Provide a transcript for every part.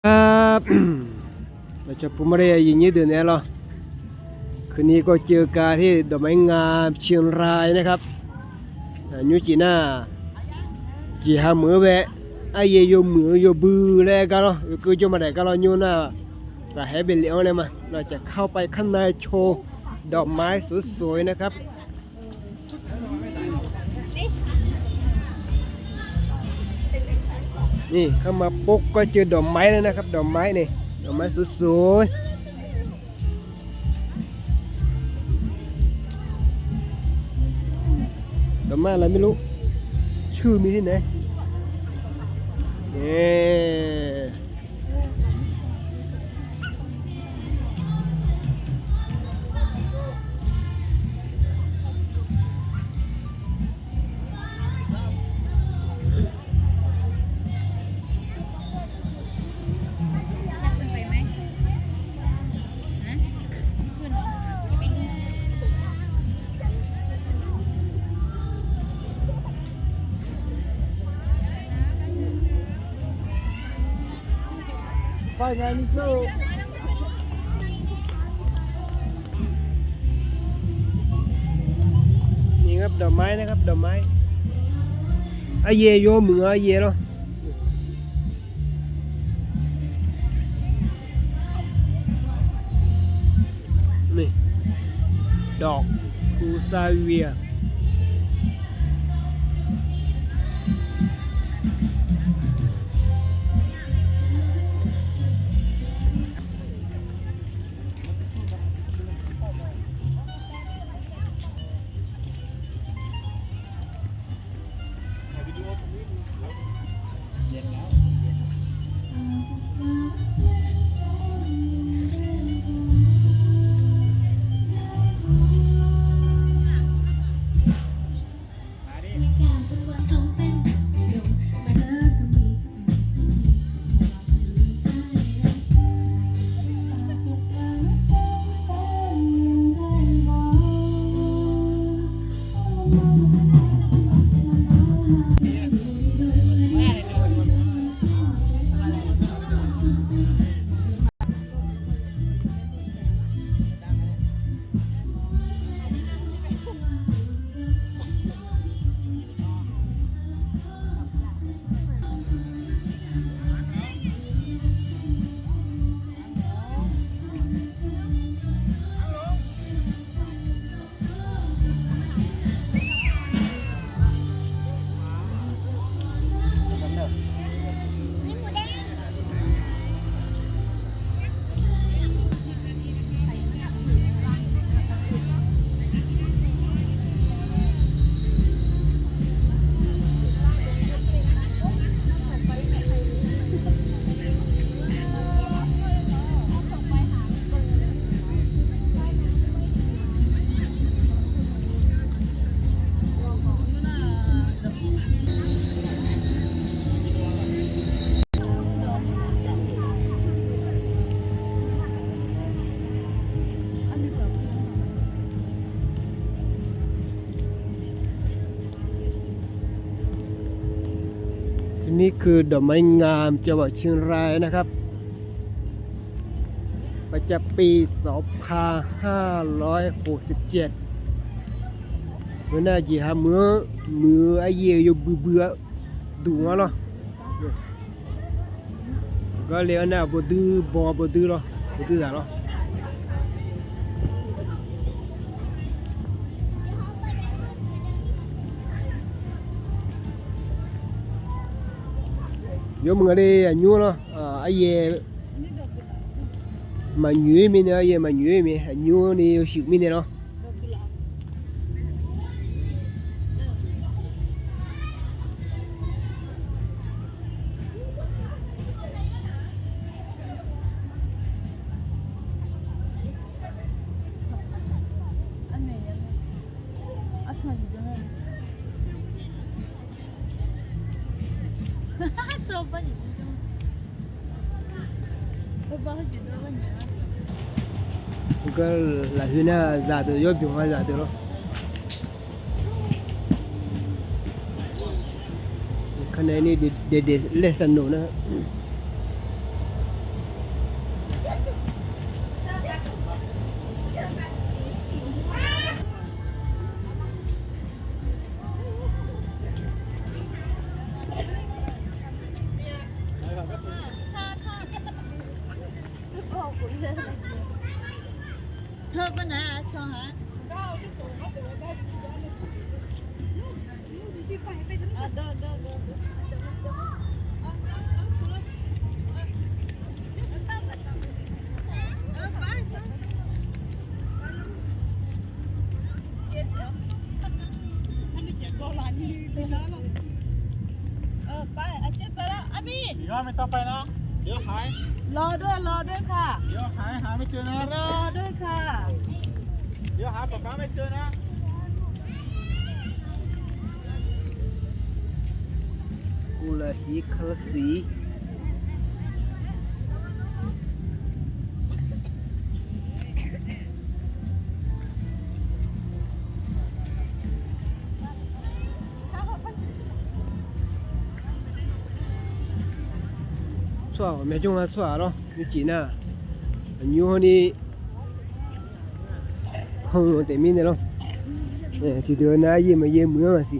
ครับเราจะพูดไม่ได้ยินยืดเดือนนี้หรอคืนนี้ก็เจอกันที่ดอกไม้งามเชียงรายนะครับยูจีน่าจีหาเหมือแวะไอเยโยเหมือโยบือแล้วกันเนาะคือจะมาได้กันเรายูน่าแต่ให้เป็นเหลียวเลยมาเราจะเข้าไปข้างในโชว์ดอกไม้สวยๆนะครับนี่เข้ามาปุ๊บก็เจอดอกไม้แล้วนะครับดอกไม้นี่ดอกไม้สวยๆดอกไม้อะไรไม่รู้ชื่อมีที่ไหนนี่ไปไงมิโซนี่ครับดอกไม้นะครับดอกไม้ไอเยโยเหมือไอเยเนาะนี่ดอกคูซาเวียนี่คือดอกไม้งามจังหวัดเชียงรายนะครับประจำปี 2567เมื่อน่าจีหามือไอเยอยู่เบื่อดูงเนาะก็เลี้ยงน่ะบ่ดื้อบ่ดื้อเนาะบ่ดื้อเนาะyo mừng đi nhu nó ai về mà nhuyễn mình ai về mà nhuyễn mình nhu đi chịu mình nó cái là khi nào giả từ vô biểu hóa giả từ đó cái này đi để lesson nữa 特不难啊，抢哈。啊，对。ไปอาเจ็บไปแล้วอาบีเดี๋ยวไม่ต้องไปนะเดี๋ยวหายรอด้วยค่ะเดี๋ยวหาไม่เจอนะรอด้วยค่ะเดี๋ยวหาป๊าไม่เจอนะกุลฮีคลสีสวแม่จงละสวเนาะอยู่จีน่าอยู่คนนี้ห้องแต่มีเนี่ยเนาะที่เดินนะเยี่ยมเยี่ยมเมืองอ่ะสิ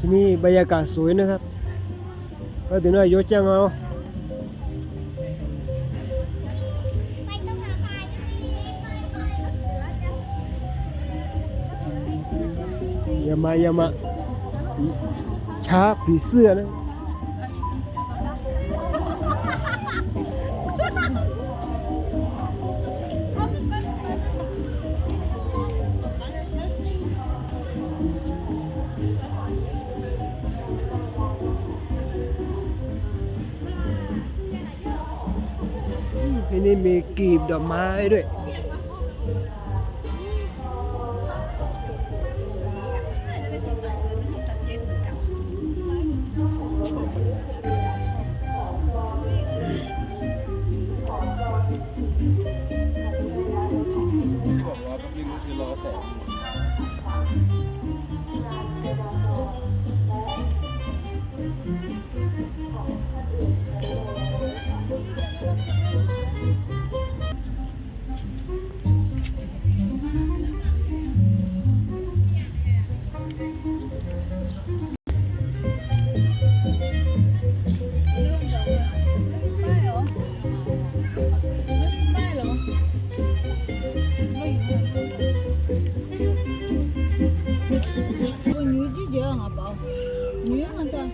ที่นี่บรรยากาศสวยนะครับก็ถึงว่าโยจังเอาอย่ามาช้าผีเสื้อนะที่นี่มีกลีบดอกไม้ด้วย女的很多。